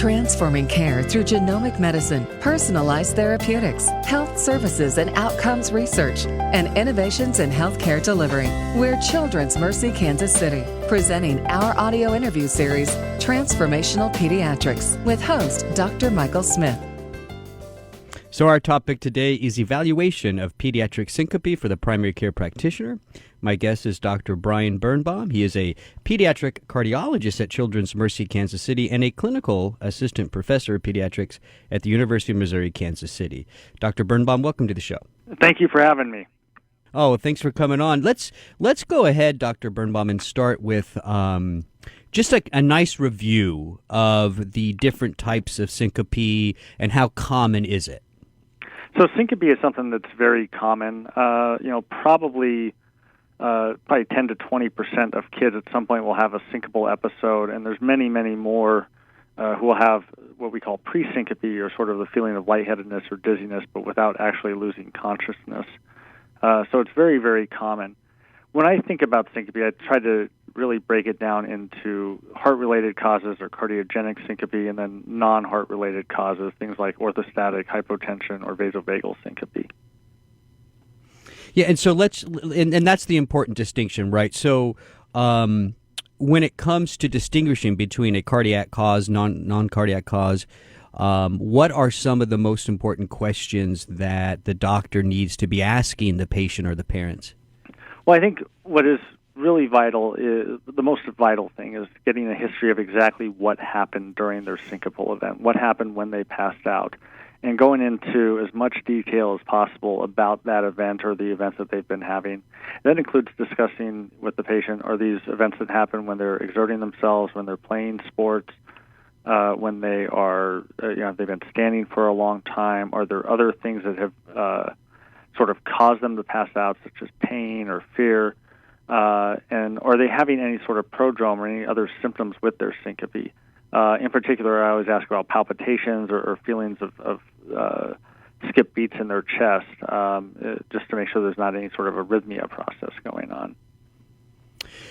Transforming care through genomic medicine, personalized therapeutics, health services and outcomes research, and innovations in healthcare delivery. We're Children's Mercy Kansas City, presenting our audio interview series, Transformational Pediatrics, with host Dr. Michael Smith. So our topic today is evaluation of pediatric syncope for the primary care practitioner. My guest is Dr. Brian Birnbaum. He is a pediatric cardiologist at Children's Mercy Kansas City and a clinical assistant professor of pediatrics at the University of Missouri Kansas City. Dr. Birnbaum, welcome to the show. Thank you for having me. Oh, thanks for coming on. Let's go ahead, Dr. Birnbaum, and start with just a nice review of the different types of syncope and how common is it? So syncope is something that's very common. Probably 10 to 20% of kids at some point will have a syncopal episode, and there's many, many more who will have what we call pre-syncope, or sort of the feeling of lightheadedness or dizziness, but without actually losing consciousness. So it's very, very common. When I think about syncope, I try to really break it down into heart-related causes or cardiogenic syncope, and then non-heart-related causes, things like orthostatic hypotension or vasovagal syncope. Yeah, and so and that's the important distinction, right? So when it comes to distinguishing between a cardiac cause, non-cardiac cause, what are some of the most important questions that the doctor needs to be asking the patient or the parents? Well, I think what is really vital is the most vital thing is getting a history of exactly what happened during their syncopal event, what happened when they passed out, and going into as much detail as possible about that event or the events that they've been having. That includes discussing with the patient, are these events that happen when they're exerting themselves, when they're playing sports, when they are, they've been standing for a long time? Are there other things that have sort of caused them to pass out, such as pain or fear? And are they having any sort of prodrome or any other symptoms with their syncope? In particular, I always ask about palpitations or feelings of skip beats in their chest, just to make sure there's not any sort of arrhythmia process going on.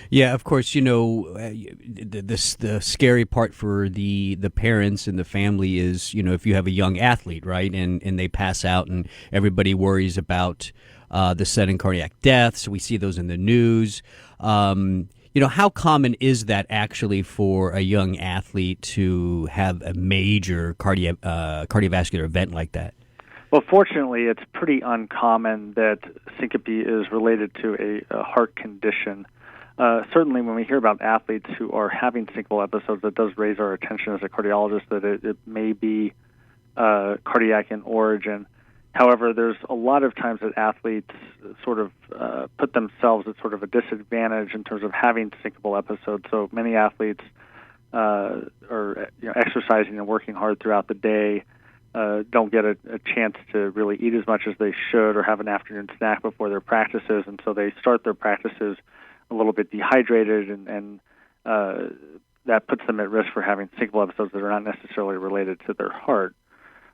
Yeah, of course, the scary part for the parents and the family is, if you have a young athlete, right, and they pass out and everybody worries about the sudden cardiac deaths. We see those in the news. How common is that actually for a young athlete to have a major cardiovascular event like that? Well, fortunately, it's pretty uncommon that syncope is related to a heart condition. Certainly, when we hear about athletes who are having syncopal episodes, it does raise our attention as a cardiologist that it may be cardiac in origin. However, there's a lot of times that athletes sort of put themselves at sort of a disadvantage in terms of having syncopal episodes. So many athletes are exercising and working hard throughout the day, don't get a chance to really eat as much as they should or have an afternoon snack before their practices, and so they start their practices a little bit dehydrated, and that puts them at risk for having syncopal episodes that are not necessarily related to their heart.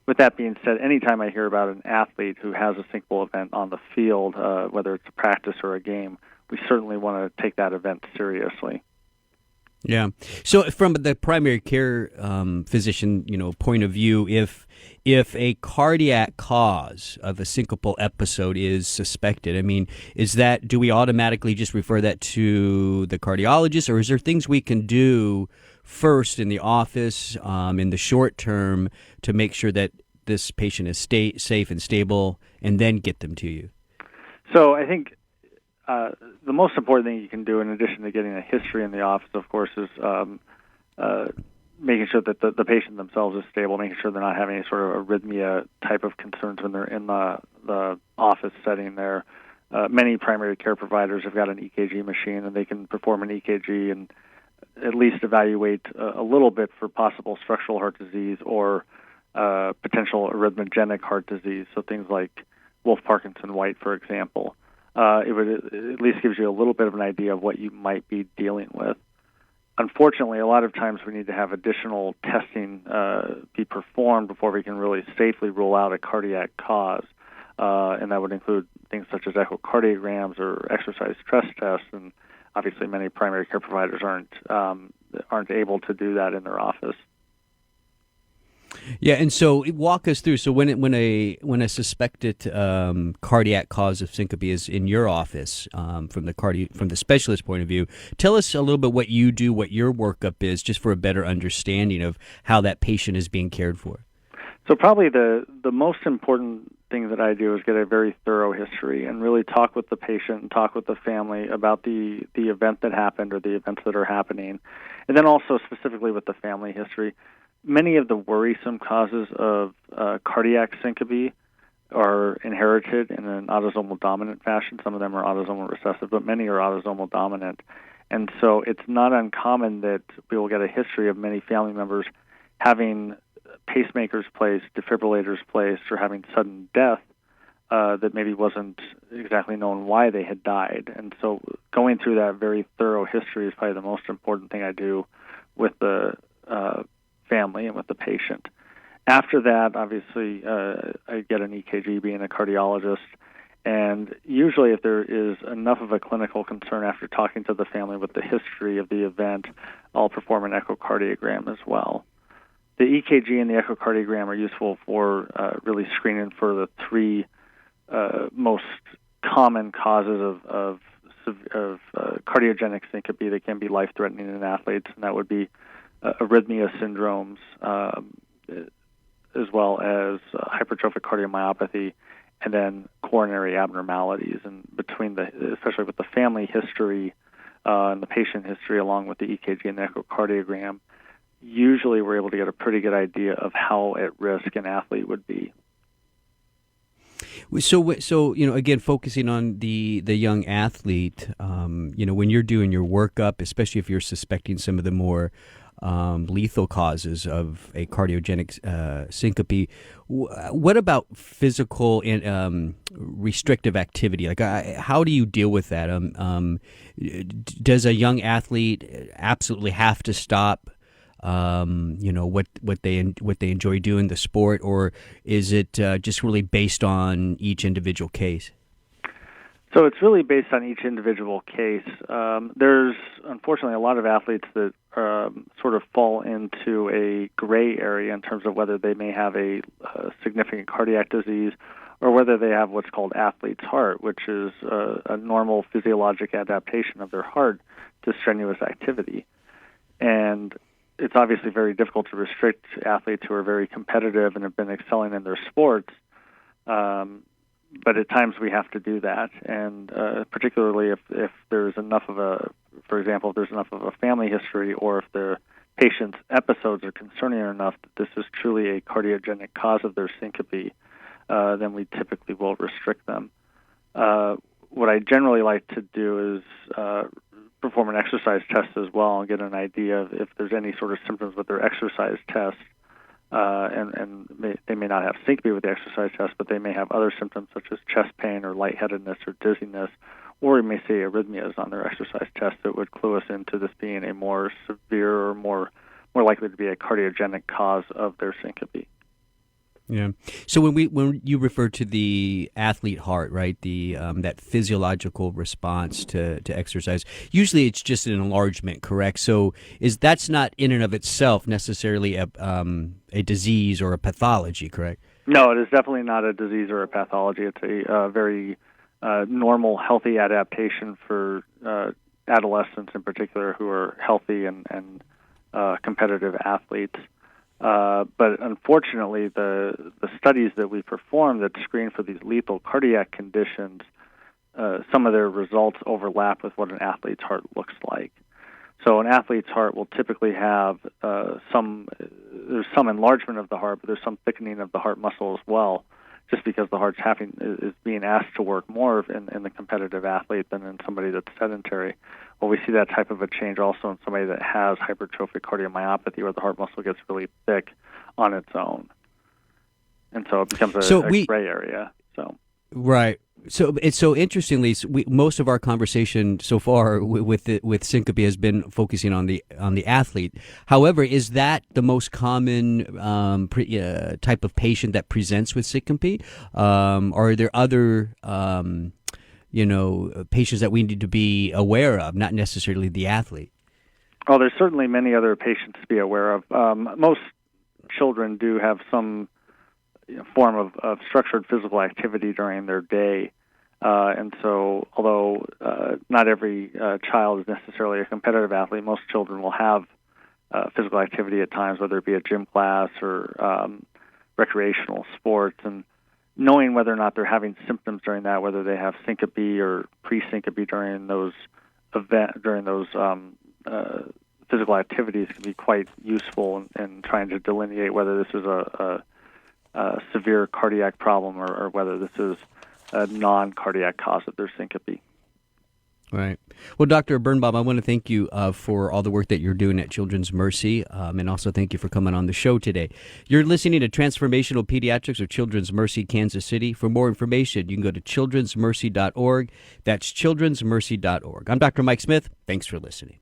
With that being said, anytime I hear about an athlete who has a syncopal event on the field, whether it's a practice or a game, we certainly want to take that event seriously. Yeah. So from the primary care physician, point of view, if a cardiac cause of a syncopal episode is suspected, do we automatically just refer that to the cardiologist, or is there things we can do first in the office in the short term to make sure that this patient is safe and stable, and then get them to you? So I think the most important thing you can do, in addition to getting a history in the office, of course, is making sure that the patient themselves is stable, making sure they're not having any sort of arrhythmia type of concerns when they're in the office setting there. Many primary care providers have got an EKG machine, and they can perform an EKG and at least evaluate a little bit for possible structural heart disease or potential arrhythmogenic heart disease, so things like Wolff-Parkinson-White, for example. It would at least gives you a little bit of an idea of what you might be dealing with. Unfortunately, a lot of times we need to have additional testing be performed before we can really safely rule out a cardiac cause, and that would include things such as echocardiograms or exercise stress tests, and obviously many primary care providers aren't able to do that in their office. Yeah, and so walk us through. So when a suspected cardiac cause of syncope is in your office, from the specialist point of view, tell us a little bit what you do, what your workup is, just for a better understanding of how that patient is being cared for. So probably the most important thing that I do is get a very thorough history and really talk with the patient and talk with the family about the event that happened or the events that are happening, and then also specifically with the family history. Many of the worrisome causes of cardiac syncope are inherited in an autosomal dominant fashion. Some of them are autosomal recessive, but many are autosomal dominant. And so it's not uncommon that we will get a history of many family members having pacemakers placed, defibrillators placed, or having sudden death that maybe wasn't exactly known why they had died. And so going through that very thorough history is probably the most important thing I do with the family and with the patient. After that, obviously, I get an EKG being a cardiologist, and usually if there is enough of a clinical concern after talking to the family with the history of the event, I'll perform an echocardiogram as well. The EKG and the echocardiogram are useful for really screening for the three most common causes of cardiogenic syncope that can be life-threatening in athletes, and that would be arrhythmia syndromes, as well as hypertrophic cardiomyopathy, and then coronary abnormalities. And especially with the family history and the patient history, along with the EKG and the echocardiogram, usually we're able to get a pretty good idea of how at risk an athlete would be. So again, focusing on the young athlete, when you're doing your workup, especially if you're suspecting some of the more lethal causes of a cardiogenic syncope, what about physical and restrictive activity? Like, how do you deal with that? Does a young athlete absolutely have to stop? What they enjoy doing, the sport, or is it just really based on each individual case? So it's really based on each individual case. There's unfortunately a lot of athletes that sort of fall into a gray area in terms of whether they may have a significant cardiac disease or whether they have what's called athlete's heart, which is a normal physiologic adaptation of their heart to strenuous activity. And it's obviously very difficult to restrict athletes who are very competitive and have been excelling in their sports, but at times we have to do that, and particularly if there's enough of for example, if there's enough of a family history, or if the patient's episodes are concerning enough that this is truly a cardiogenic cause of their syncope, then we typically will restrict them. What I generally like to do is perform an exercise test as well and get an idea of if there's any sort of symptoms with their exercise test. They may not have syncope with the exercise test, but they may have other symptoms such as chest pain or lightheadedness or dizziness, or we may see arrhythmias on their exercise test that would clue us into this being a more severe or more likely to be a cardiogenic cause of their syncope. Yeah. So when you refer to the athlete heart, right, the that physiological response to exercise, usually it's just an enlargement, correct? So that's not in and of itself necessarily a disease or a pathology, correct? No, it is definitely not a disease or a pathology. It's a very normal, healthy adaptation for adolescents in particular who are healthy and competitive athletes. But unfortunately, the studies that we perform that screen for these lethal cardiac conditions, some of their results overlap with what an athlete's heart looks like. So an athlete's heart will typically have there's some enlargement of the heart, but there's some thickening of the heart muscle as well, just because the heart's is being asked to work more in the competitive athlete than in somebody that's sedentary. Well, we see that type of a change also in somebody that has hypertrophic cardiomyopathy, where the heart muscle gets really thick on its own, and so it becomes a gray area. So right. So it's so interestingly, most of our conversation so far with syncope has been focusing on the athlete. However, is that the most common type of patient that presents with syncope? Or are there other patients that we need to be aware of, not necessarily the athlete? Oh, there's certainly many other patients to be aware of. Most children do have some form of structured physical activity during their day. And so, although not every child is necessarily a competitive athlete, most children will have physical activity at times, whether it be a gym class or recreational sports. And knowing whether or not they're having symptoms during that, whether they have syncope or pre-syncope during those physical activities, can be quite useful in trying to delineate whether this is a severe cardiac problem or whether this is a non-cardiac cause of their syncope. Right. Well, Dr. Birnbaum, I want to thank you for all the work that you're doing at Children's Mercy, and also thank you for coming on the show today. You're listening to Transformational Pediatrics of Children's Mercy, Kansas City. For more information, you can go to childrensmercy.org. That's childrensmercy.org. I'm Dr. Mike Smith. Thanks for listening.